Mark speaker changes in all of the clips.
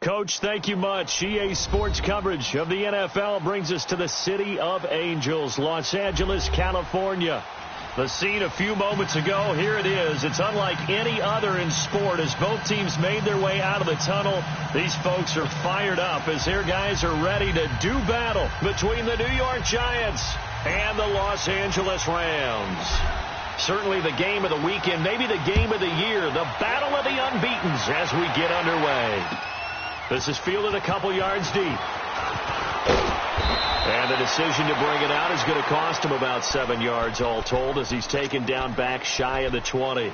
Speaker 1: Coach, thank you much. EA Sports coverage of the NFL brings us to the City of Angels, Los Angeles, California. The scene a few moments ago, here it is. It's unlike any other in sport as both teams made their way out of the tunnel. These folks are fired up as their guys are ready to do battle between the New York Giants and the Los Angeles Rams. Certainly the game of the weekend, maybe the game of the year, the battle of the unbeatens as we get underway. This is fielded a couple yards deep. And the decision to bring it out is going to cost him about 7 yards all told as he's taken down back shy of the 20.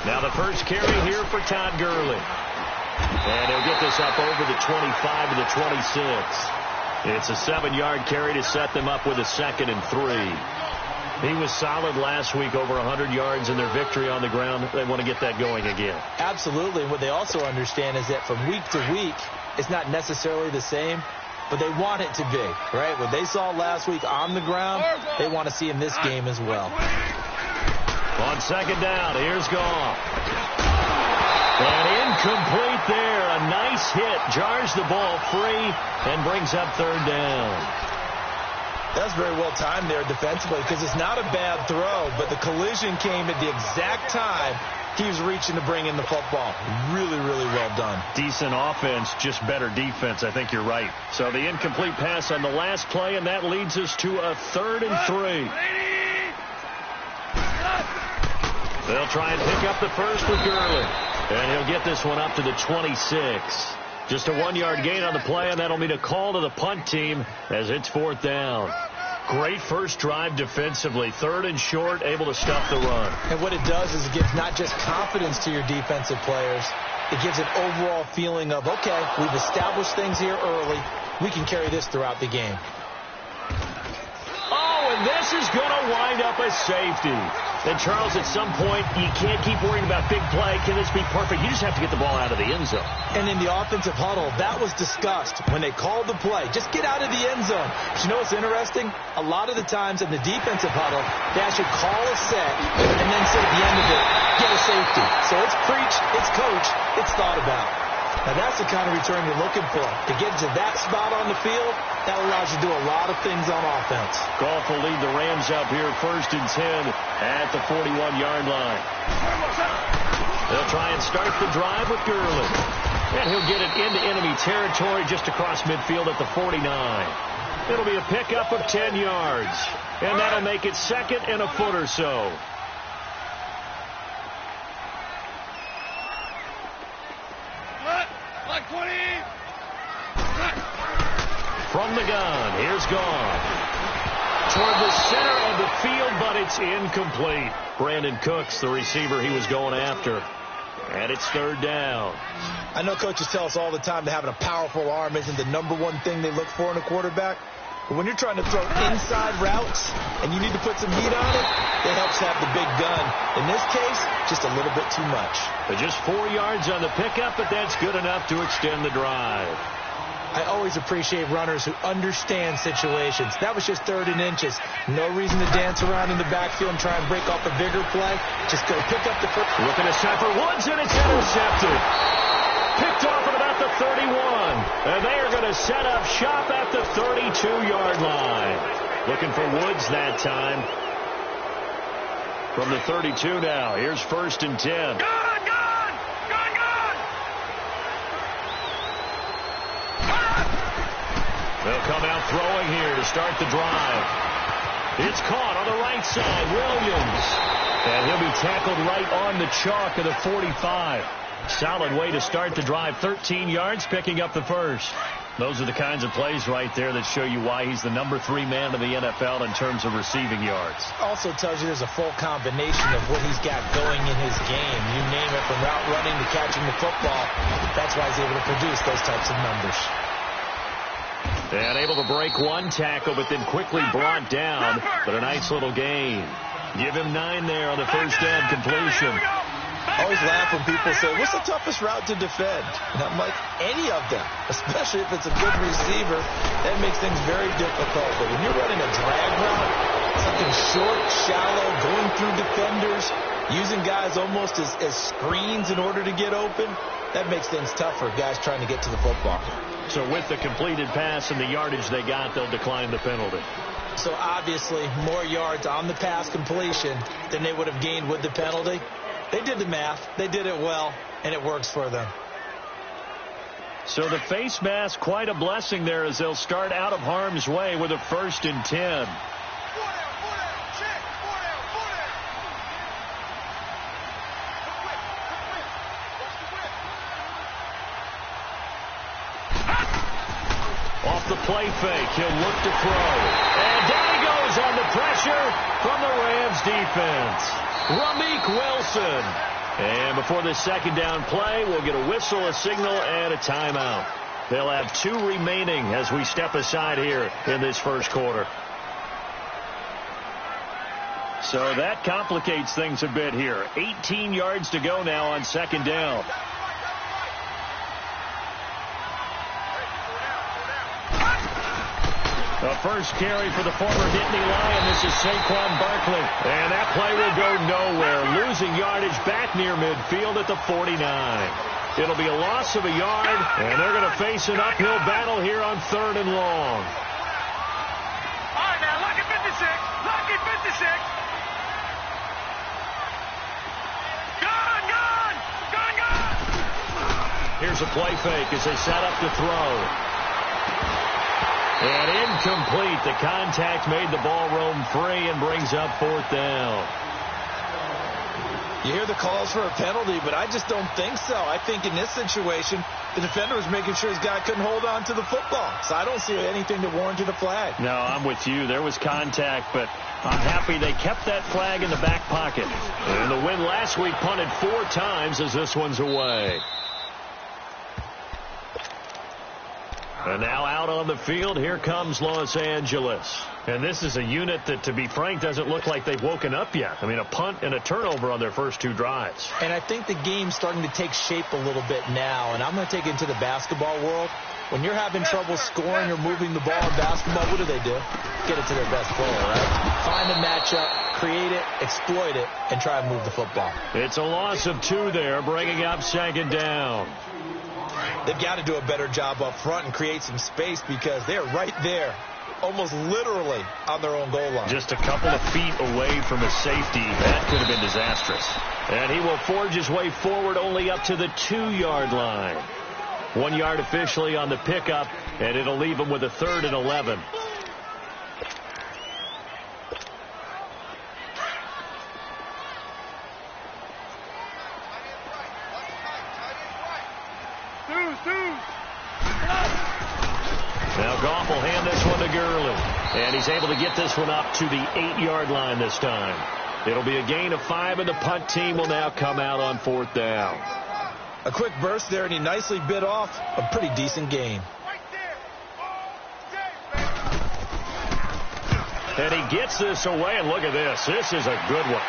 Speaker 1: Now the first carry here for Todd Gurley. And he'll get this up over the 25 to the 26. It's a 7-yard carry to set them up with a 2nd and 3. He was solid last week, over 100 yards in their victory on the ground. They want to get that going again.
Speaker 2: Absolutely. What they also understand is that from week to week, it's not necessarily the same, but they want it to be, right? What they saw last week on the ground, they want to see in this game as well.
Speaker 1: On 2nd down, here's Goff. And incomplete there. A nice hit. Jars the ball free and brings up 3rd down.
Speaker 2: That's very well timed there defensively because it's not a bad throw, but the collision came at the exact time he was reaching to bring in the football. Really, really well done.
Speaker 1: Decent offense, just better defense. I think you're right. So the incomplete pass on the last play, and that leads us to a 3rd and 3. They'll try and pick up the first with Gurley. And he'll get this one up to the 26. Just a 1-yard gain on the play, and that'll mean a call to the punt team as it's 4th down. Great first drive defensively. 3rd and short, able to stop the run.
Speaker 2: And what it does is it gives not just confidence to your defensive players. It gives an overall feeling of, okay, we've established things here early. We can carry this throughout the game.
Speaker 1: Oh, and this is going to wind up a safety. And, Charles, at some point, you can't keep worrying about big play. Can this be perfect? You just have to get the ball out of the end zone.
Speaker 2: And in the offensive huddle, that was discussed when they called the play. Just get out of the end zone. But you know what's interesting? A lot of the times in the defensive huddle, they actually call a set and then say at the end of it, get a safety. So it's preach, it's coach, it's thought about. Now, that's the kind of return you're looking for. To get to that spot on the field, that allows you to do a lot of things on offense.
Speaker 1: Goff will lead the Rams up here 1st and 10 at the 41-yard line. They'll try and start the drive with Gurley. And he'll get it into enemy territory just across midfield at the 49. It'll be a pickup of 10 yards. And that'll make it 2nd and a foot or so. From the gun, here's Goff. Toward the center of the field, but it's incomplete. Brandon Cooks, the receiver he was going after. And it's 3rd down.
Speaker 2: I know coaches tell us all the time that having a powerful arm isn't the #1 thing they look for in a quarterback. But when you're trying to throw inside routes and you need to put some heat on it, it helps have the big gun. In this case, just a little bit too much.
Speaker 1: But just 4 yards on the pickup, but that's good enough to extend the drive.
Speaker 2: I always appreciate runners who understand situations. That was just 3rd and inches. No reason to dance around in the backfield and try and break off a bigger play. Just go pick up the first.
Speaker 1: Looking to set for Woods, and it's intercepted. Picked off at about the 31. And they are going to set up shop at the 32-yard line. Looking for Woods that time. From the 32 now. Here's 1st and 10. They'll come out throwing here to start the drive. It's caught on the right side. Williams. And he'll be tackled right on the chalk of the 45. Solid way to start the drive. 13 yards, picking up the first. Those are the kinds of plays right there that show you why he's the #3 man in the NFL in terms of receiving yards.
Speaker 2: Also tells you there's a full combination of what he's got going in his game. You name it, from route running to catching the football. That's why he's able to produce those types of numbers.
Speaker 1: And able to break one tackle, but then quickly brought down. But a nice little gain. Give him 9 there on the first down completion.
Speaker 2: I always laugh when people say, what's the toughest route to defend? And I'm like, any of them, especially if it's a good receiver. That makes things very difficult. But when you're running a drag route, something short, shallow, going through defenders, using guys almost as screens in order to get open, that makes things tough for guys trying to get to the football.
Speaker 1: So with the completed pass and the yardage they got, they'll decline the penalty.
Speaker 2: So obviously more yards on the pass completion than they would have gained with the penalty. They did the math. They did it well, and it works for them.
Speaker 1: So the face mask, quite a blessing there as they'll start out of harm's way with a 1st and 10. Off the play fake, he'll look to throw. And down he goes on the pressure from the Rams defense. Ramik Wilson. And before the second down play, we'll get a whistle, a signal, and a timeout. They'll have 2 remaining as we step aside here in this first quarter. So that complicates things a bit here. 18 yards to go now on second down. The first carry for the former Nittany Lion. This is Saquon Barkley. And that play will go nowhere. Losing yardage back near midfield at the 49. It'll be a loss of a yard, and they're going to face an uphill battle here on 3rd and long.
Speaker 3: All right, now, lucky 56. Lucky 56. Gone, gone. Gone, gone.
Speaker 1: Here's a play fake as they set up to throw. And incomplete. The contact made the ball roam free and brings up 4th down.
Speaker 2: You hear the calls for a penalty, but I just don't think so. I think in this situation, the defender was making sure his guy couldn't hold on to the football. So I don't see anything to warrant a flag.
Speaker 1: No, I'm with you. There was contact, but I'm happy they kept that flag in the back pocket. And the win last week punted 4 times as this one's away. And now out on the field, here comes Los Angeles. And this is a unit that, to be frank, doesn't look like they've woken up yet. I mean, a punt and a turnover on their first 2 drives.
Speaker 2: And I think the game's starting to take shape a little bit now. And I'm going to take it into the basketball world. When you're having trouble scoring or moving the ball in basketball, what do? Get it to their best player, right? Find a matchup, create it, exploit it, and try and move the football.
Speaker 1: It's a loss of 2 there, bringing up second down.
Speaker 2: They've got to do a better job up front and create some space because they're right there, almost literally on their own goal line.
Speaker 1: Just a couple of feet away from a safety. That could have been disastrous. And he will forge his way forward only up to the 2-yard line. 1 yard officially on the pickup, and it'll leave him with a 3rd and 11. Now Goff will hand this one to Gurley. And he's able to get this one up to the 8-yard line this time. It'll be a gain of 5, and the punt team will now come out on 4th down.
Speaker 2: A quick burst there, and he nicely bit off a pretty decent gain.
Speaker 1: And he gets this away, and look at this. This is a good one.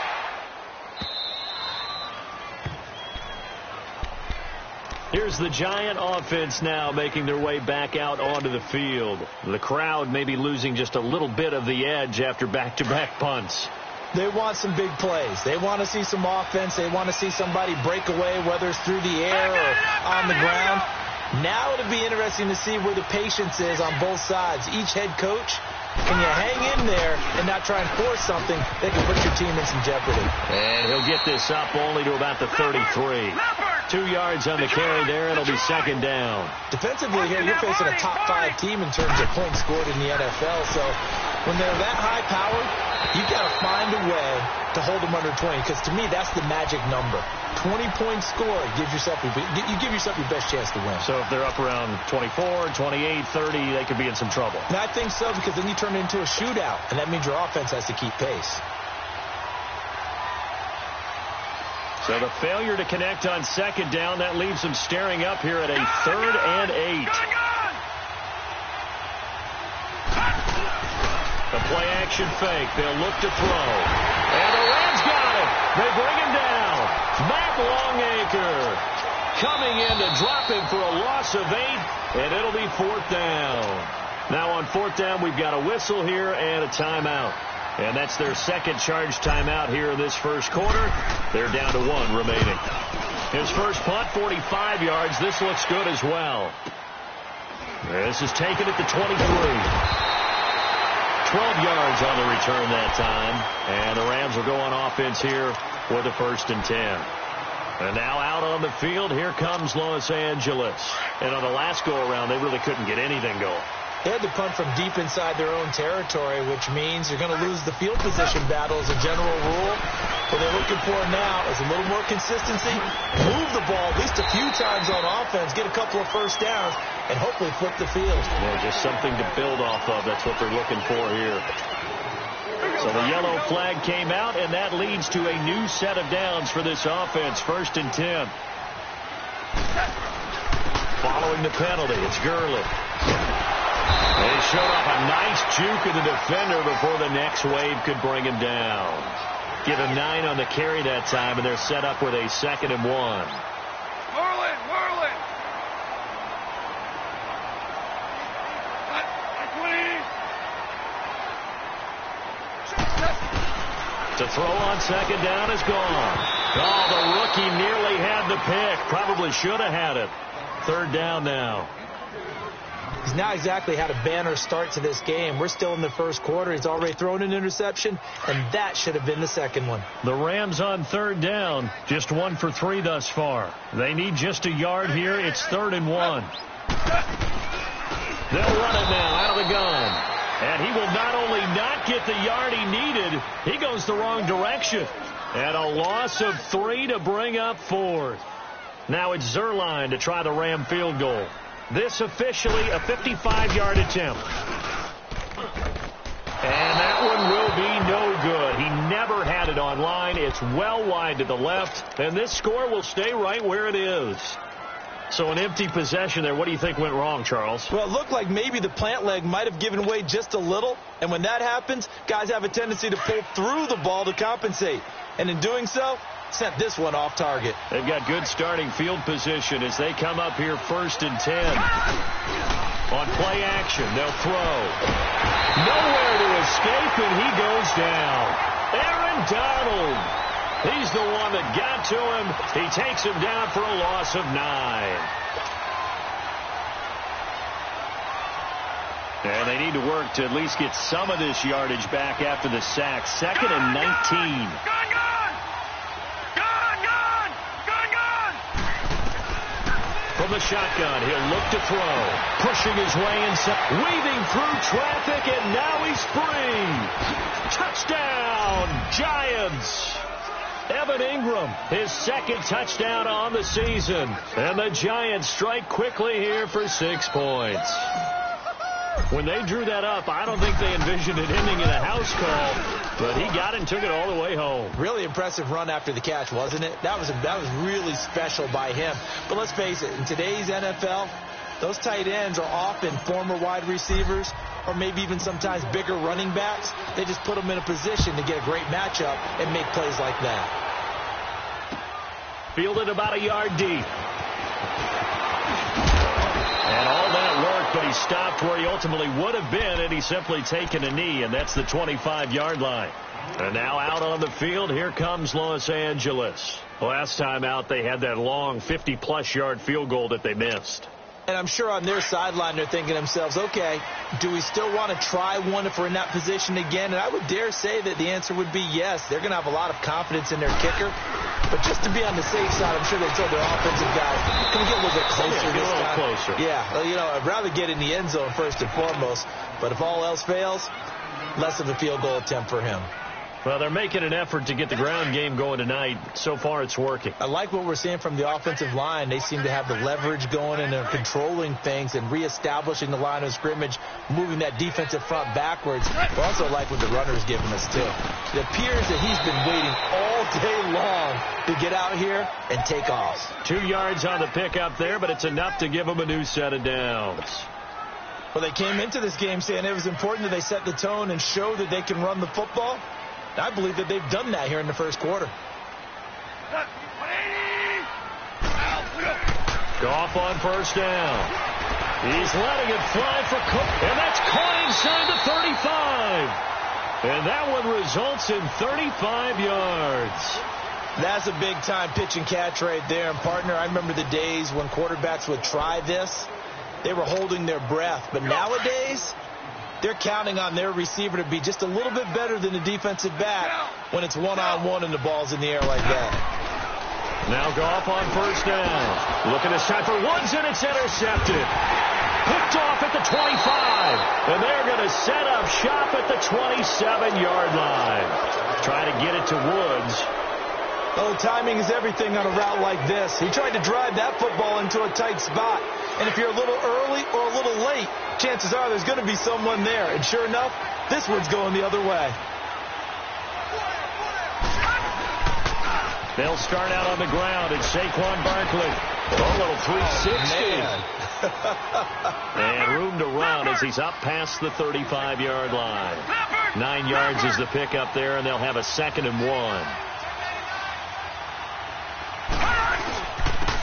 Speaker 1: Here's the Giant offense now making their way back out onto the field. The crowd may be losing just a little bit of the edge after back-to-back punts.
Speaker 2: They want some big plays. They want to see some offense. They want to see somebody break away, whether it's through the air or on the ground. Now it'll be interesting to see where the patience is on both sides. Each head coach, can you hang in there and not try and force something that can put your team in some jeopardy?
Speaker 1: And he'll get this up only to about the 33. 2 yards on the carry there. It'll be second down.
Speaker 2: Defensively here, you're facing a top 5 team in terms of points scored in the NFL. So when they're that high powered, you've got to find a way to hold them under 20. Because to me, that's the magic number. 20 points scored gives yourself you give yourself your best chance to win.
Speaker 1: So if they're up around 24, 28, 30, they could be in some trouble.
Speaker 2: And I think so, because then you turn it into a shootout, and that means your offense has to keep pace.
Speaker 1: So the failure to connect on second down, that leaves them staring up here at a 3rd and 8. The play-action fake. They'll look to throw. And the Rams got it. They bring him down. Matt Longacre coming in to drop him for a loss of 8, and it'll be 4th down. Now on 4th down, we've got a whistle here and a timeout. And that's their second charge timeout here in this first quarter. They're down to 1 remaining. His first punt, 45 yards. This looks good as well. This is taken at the 23. 12 yards on the return that time. And the Rams will go on offense here with a 1st and 10. And now out on the field, here comes Los Angeles. And on the last go-around, they really couldn't get anything going.
Speaker 2: They had to punt from deep inside their own territory, which means you're going to lose the field position battle as a general rule. What they're looking for now is a little more consistency, move the ball at least a few times on offense, get a couple of first downs, and hopefully flip the field.
Speaker 1: Yeah, just something to build off of. That's what they're looking for here. So the yellow flag came out, and that leads to a new set of downs for this offense. 1st and 10. Following the penalty, it's Gurley. They showed off a nice juke of the defender before the next wave could bring him down. Give him 9 on the carry that time, and they're set up with a 2nd and 1.
Speaker 3: Whirling.
Speaker 1: To throw on 2nd down is gone. Oh, the rookie nearly had the pick. Probably should have had it. 3rd down now.
Speaker 2: He's not exactly had a banner start to this game. We're still in the first quarter. He's already thrown an interception, and that should have been the second one.
Speaker 1: The Rams on 3rd down, just 1 for 3 thus far. They need just a yard here. It's 3rd and 1. They'll run it now out of the gun. And he will not only not get the yard he needed, he goes the wrong direction. And a loss of 3 to bring up 4th. Now it's Zerline to try the Ram field goal. This officially a 55-yard attempt. And that one will be no good. He never had it on line. It's well wide to the left. And this score will stay right where it is. So an empty possession there. What do you think went wrong, Charles?
Speaker 2: Well, it looked like maybe the plant leg might have given way just a little. And when that happens, guys have a tendency to pull through the ball to compensate. And in doing so, sent this one off target.
Speaker 1: They've got good starting field position as they come up here 1st and 10. On play action, they'll throw. Nowhere to escape, and he goes down. Aaron Donald. He's the one that got to him. He takes him down for a loss of 9. And they need to work to at least get some of this yardage back after the sack. 2nd and 19. From the shotgun, he'll look to throw. Pushing his way inside. Weaving through traffic, and now he's free. Touchdown, Giants. Evan Ingram, his 2nd touchdown on the season. And the Giants strike quickly here for 6 points. When they drew that up, I don't think they envisioned it ending in a house call, but he got it and took it all the way home.
Speaker 2: Really impressive run after the catch, wasn't it? That was really special by him. But let's face it, in today's NFL, those tight ends are often former wide receivers or maybe even sometimes bigger running backs. They just put them in a position to get a great matchup and make plays like that.
Speaker 1: Fielded about a yard deep. And all that work, but he stopped where he ultimately would have been, and he's simply taken a knee, and that's the 25-yard line. And now out on the field, here comes Los Angeles. Last time out, they had that long 50-plus yard field goal that they missed.
Speaker 2: And I'm sure on their sideline they're thinking to themselves, okay, do we still want to try one if we're in that position again? And I would dare say that the answer would be yes. They're going to have a lot of confidence in their kicker. But just to be on the safe side, I'm sure they told their offensive guys, can we get a little bit closer this time?
Speaker 1: Closer.
Speaker 2: Yeah, well, you know, I'd rather get in the end zone first and foremost. But if all else fails, less of a field goal attempt for him.
Speaker 1: Well, they're making an effort to get the ground game going tonight. So far, it's working.
Speaker 2: I like what we're seeing from the offensive line. They seem to have the leverage going, and they're controlling things and reestablishing the line of scrimmage, moving that defensive front backwards. But also like what the runner's giving us, too. It appears that he's been waiting all day long to get out here and take off.
Speaker 1: 2 yards on the pickup there, but it's enough to give him a new set of downs.
Speaker 2: Well, they came into this game saying it was important that they set the tone and show that they can run the football. I believe that they've done that here in the first quarter.
Speaker 1: Goff on first down. He's letting it fly for Cook, and that's caught inside the 35. And that one results in 35 yards.
Speaker 2: That's a big-time pitch and catch right there. And, partner, I remember the days when quarterbacks would try this. They were holding their breath. But nowadays, they're counting on their receiver to be just a little bit better than the defensive back when it's one-on-one and the ball's in the air like that.
Speaker 1: Now Goff on first down. Looking this time for Woods, and it's intercepted. Picked off at the 25. And they're going to set up shop at the 27-yard line. Try to get it to Woods.
Speaker 2: Oh, timing is everything on a route like this. He tried to drive that football into a tight spot. And if you're a little early or a little late, chances are there's going to be someone there. And sure enough, this one's going the other way.
Speaker 1: They'll start out on the ground, and Saquon Barkley. A little 360. And room to run as he's up past the 35-yard line. 9 yards is the pickup there, and they'll have a 2nd and 1.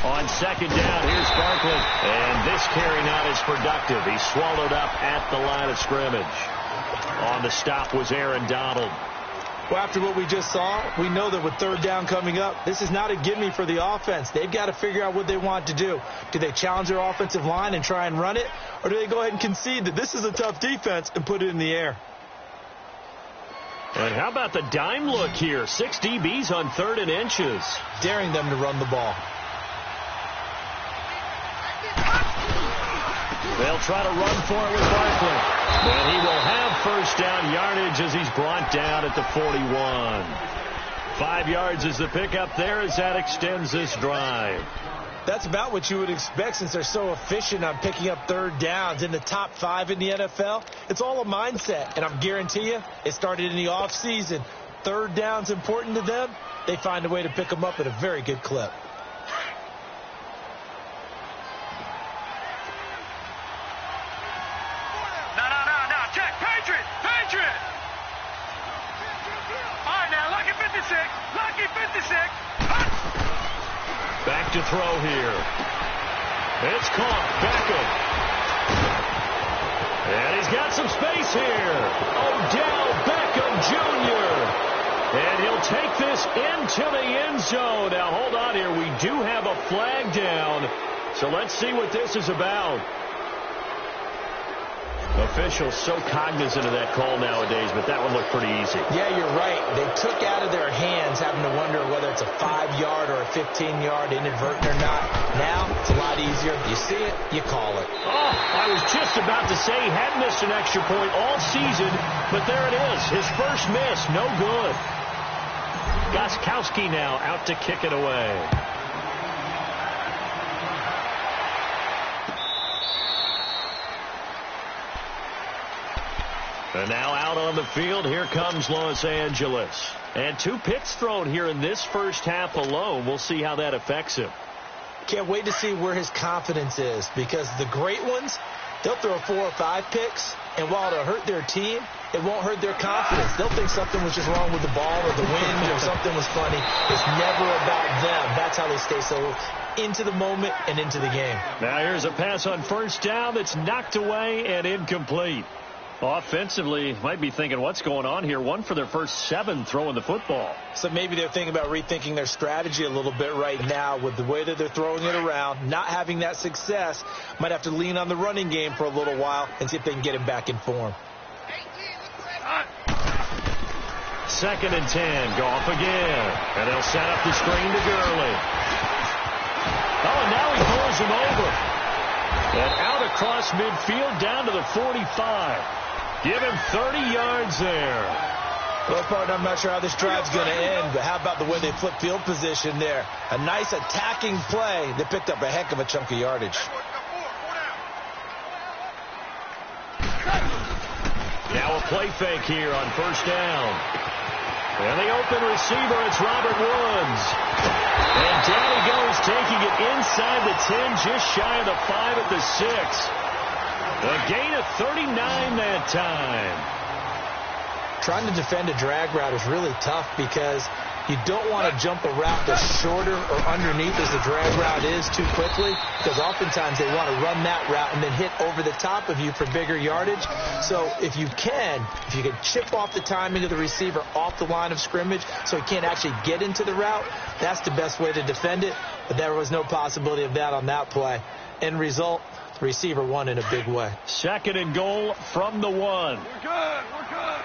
Speaker 1: On 2nd down, here's Barkley. And this carry not as productive. He's swallowed up at the line of scrimmage. On the stop was Aaron Donald.
Speaker 2: Well, after what we just saw, we know that with 3rd down coming up, this is not a gimme for the offense. They've got to figure out what they want to do. Do they challenge their offensive line and try and run it? Or do they go ahead and concede that this is a tough defense and put it in the air?
Speaker 1: And how about the dime look here? 6 DBs on 3rd and inches.
Speaker 2: Daring them to run the ball.
Speaker 1: They'll try to run for it with Barkley. And he will have first down yardage as he's brought down at the 41. 5 yards is the pickup there as that extends this drive.
Speaker 2: That's about what you would expect since they're so efficient on picking up 3rd downs in the top 5 in the NFL. It's all a mindset, and I guarantee you it started in the offseason. 3rd down's important to them. They find a way to pick them up at a very good clip.
Speaker 1: Back to throw here. It's caught. Beckham. And he's got some space here. Odell Beckham Jr. And he'll take this into the end zone. Now, hold on here. We do have a flag down. So let's see what this is about. Officials so cognizant of that call nowadays, but that one looked pretty easy.
Speaker 2: Yeah, you're right. They took out of their hands having to wonder whether it's a 5-yard or a 15-yard inadvertent or not. Now, it's a lot easier. You see it, you call it.
Speaker 1: Oh, I was just about to say he had missed an extra point all season, but there it is. His first miss, no good. Gostkowski now out to kick it away. And now out on the field, here comes Los Angeles. And 2 picks thrown here in this first half alone. We'll see how that affects him.
Speaker 2: Can't wait to see where his confidence is, because the great ones, they'll throw 4 or 5 picks, and while it'll hurt their team, it won't hurt their confidence. They'll think something was just wrong with the ball or the wind or something was funny. It's never about them. That's how they stay so into the moment and into the game.
Speaker 1: Now here's a pass on first down that's knocked away and incomplete. Offensively, might be thinking, what's going on here? 1 for their first 7 throwing the football.
Speaker 2: So maybe they're thinking about rethinking their strategy a little bit right now with the way that they're throwing it around, not having that success. Might have to lean on the running game for a little while and see if they can get him back in form.
Speaker 1: 2nd and 10, Goff again. And they'll set up the screen to Gurley. Oh, and now he pulls him over. And out across midfield down to the 45. Give him 30 yards there.
Speaker 2: Well, partner, I'm not sure how this drive's going to end, but how about the way they flip field position there? A nice attacking play that picked up a heck of a chunk of yardage.
Speaker 1: Now a play fake here on first down. And the open receiver, it's Robert Woods. And down he goes, taking it inside the 10, just shy of the 5 at the 6. A gain of 39 that time.
Speaker 2: Trying to defend a drag route is really tough because you don't want to jump a route that's shorter or underneath as the drag route is too quickly, because oftentimes they want to run that route and then hit over the top of you for bigger yardage. So if you can chip off the timing of the receiver off the line of scrimmage so he can't actually get into the route, that's the best way to defend it. But there was no possibility of that on that play. End result, the receiver won in a big way.
Speaker 1: 2nd and goal from the 1.
Speaker 3: We're good. We're good.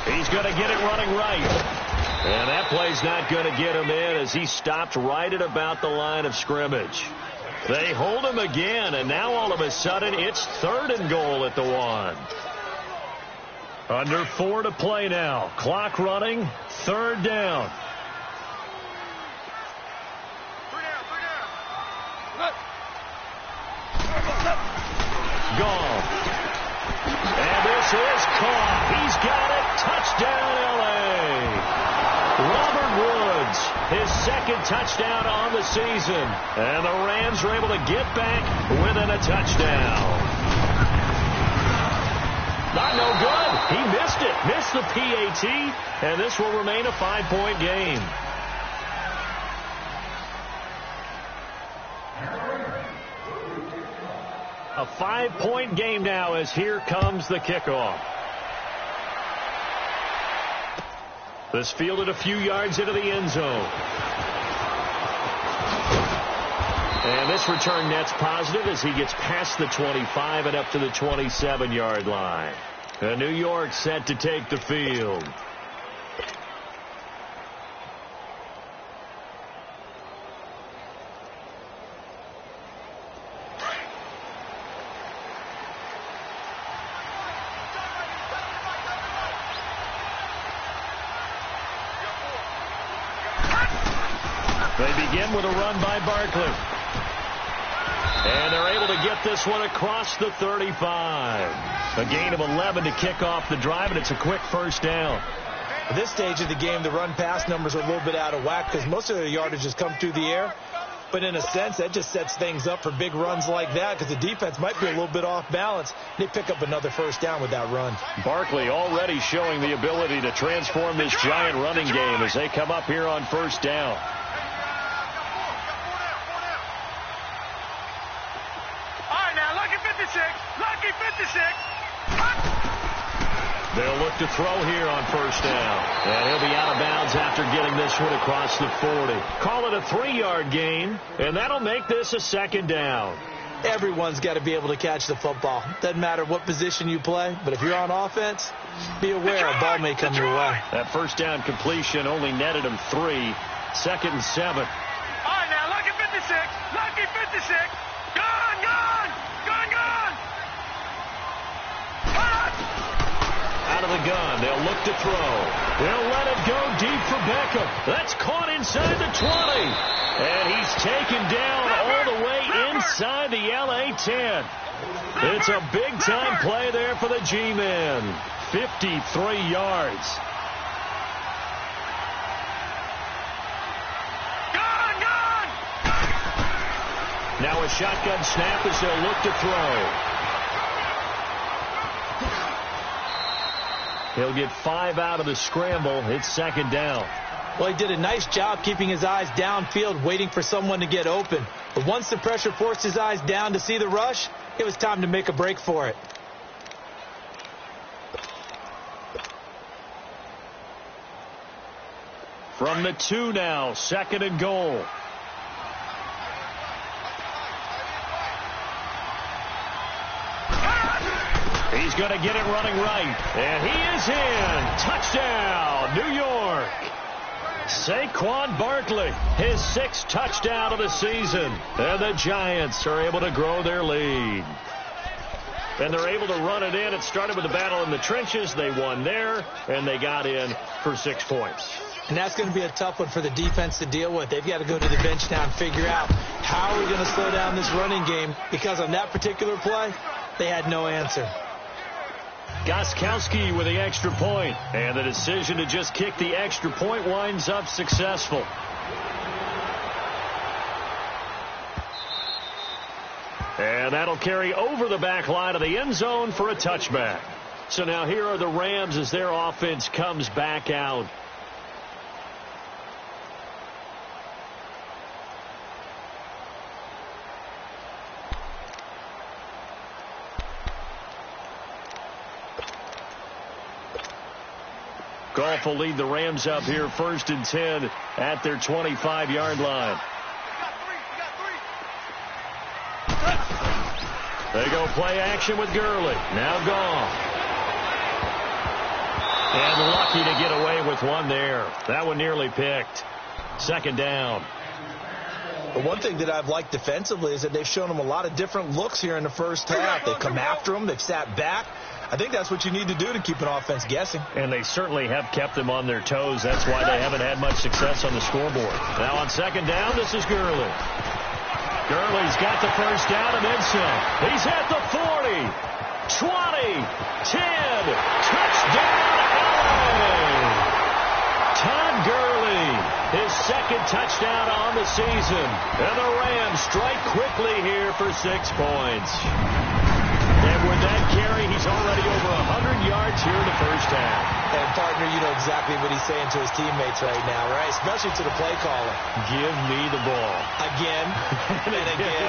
Speaker 1: He's going to get it running right. And that play's not going to get him in as he stopped right at about the line of scrimmage. They hold him again, and now all of a sudden it's 3rd and goal at the 1. Under 4 to play now. Clock running. 3rd down. Gone. And this is caught. He's got it. Touchdown, L.A. Robert Woods, his 2nd touchdown on the season. And the Rams are able to get back within a touchdown. Not no good. He missed it. Missed the PAT. And this will remain a 5-point game. A 5-point game now as here comes the kickoff. This fielded a few yards into the end zone. And this return net's positive as he gets past the 25 and up to the 27-yard line. And New York set to take the field. They begin with a run by Barkley. And they're able to get this one across the 35. A gain of 11 to kick off the drive, and it's a quick 1st down.
Speaker 2: At this stage of the game, the run-pass numbers are a little bit out of whack because most of their yardage has come through the air. But in a sense, that just sets things up for big runs like that because the defense might be a little bit off balance. They pick up another 1st down with that run.
Speaker 1: Barkley already showing the ability to transform this giant running game as they come up here on 1st down.
Speaker 3: Lucky 56.
Speaker 1: They'll look to throw here on 1st down. And he'll be out of bounds after getting this one across the 40. Call it a 3-yard gain, and that'll make this a 2nd down.
Speaker 2: Everyone's got to be able to catch the football. Doesn't matter what position you play, but if you're on offense, be aware a ball may come your way.
Speaker 1: That 1st down completion only netted him 3. 2nd and 7.
Speaker 3: All right, now, lucky 56. Lucky 56. Gone, gone. Gone, gone.
Speaker 1: Out of the gun. They'll look to throw. They'll let it go deep for Beckham. That's caught inside the 20. And he's taken down all the way inside the LA 10. It's a big-time play there for the G-men. 53 yards. Now a shotgun snap as they'll look to throw. He'll get 5 out of the scramble. It's 2nd down.
Speaker 2: Well, he did a nice job keeping his eyes downfield, waiting for someone to get open. But once the pressure forced his eyes down to see the rush, it was time to make a break for it.
Speaker 1: From the 2 now, 2nd and goal. He's going to get it running right. And he is in. Touchdown, New York. Saquon Barkley, his 6th touchdown of the season. And the Giants are able to grow their lead. And they're able to run it in. It started with a battle in the trenches. They won there, and they got in for 6 points.
Speaker 2: And that's going to be a tough one for the defense to deal with. They've got to go to the bench now and figure out how are we going to slow down this running game, because on that particular play, they had no answer.
Speaker 1: Gostkowski with the extra point, and the decision to just kick the extra point winds up successful. And that'll carry over the back line of the end zone for a touchback. So now here are the Rams as their offense comes back out. Goff will lead the Rams up here 1st and 10 at their 25-yard line. They go play action with Gurley. Now Goff. And lucky to get away with one there. That one nearly picked. 2nd down.
Speaker 2: The one thing that I've liked defensively is that they've shown them a lot of different looks here in the first half. They've come after them. They've sat back. I think that's what you need to do to keep an offense guessing.
Speaker 1: And they certainly have kept them on their toes. That's why they haven't had much success on the scoreboard. Now on 2nd down, this is Gurley. Gurley's got the first down and then some. He's at the 40, 20, 10. Touchdown, LA! Todd Gurley, his 2nd touchdown on the season. And the Rams strike quickly here for 6 points. And with that carry, he's already over 100 yards here in the first half.
Speaker 2: And, partner, you know exactly what he's saying to his teammates right now, right? Especially to the play caller.
Speaker 1: Give me the ball.
Speaker 2: Again and again.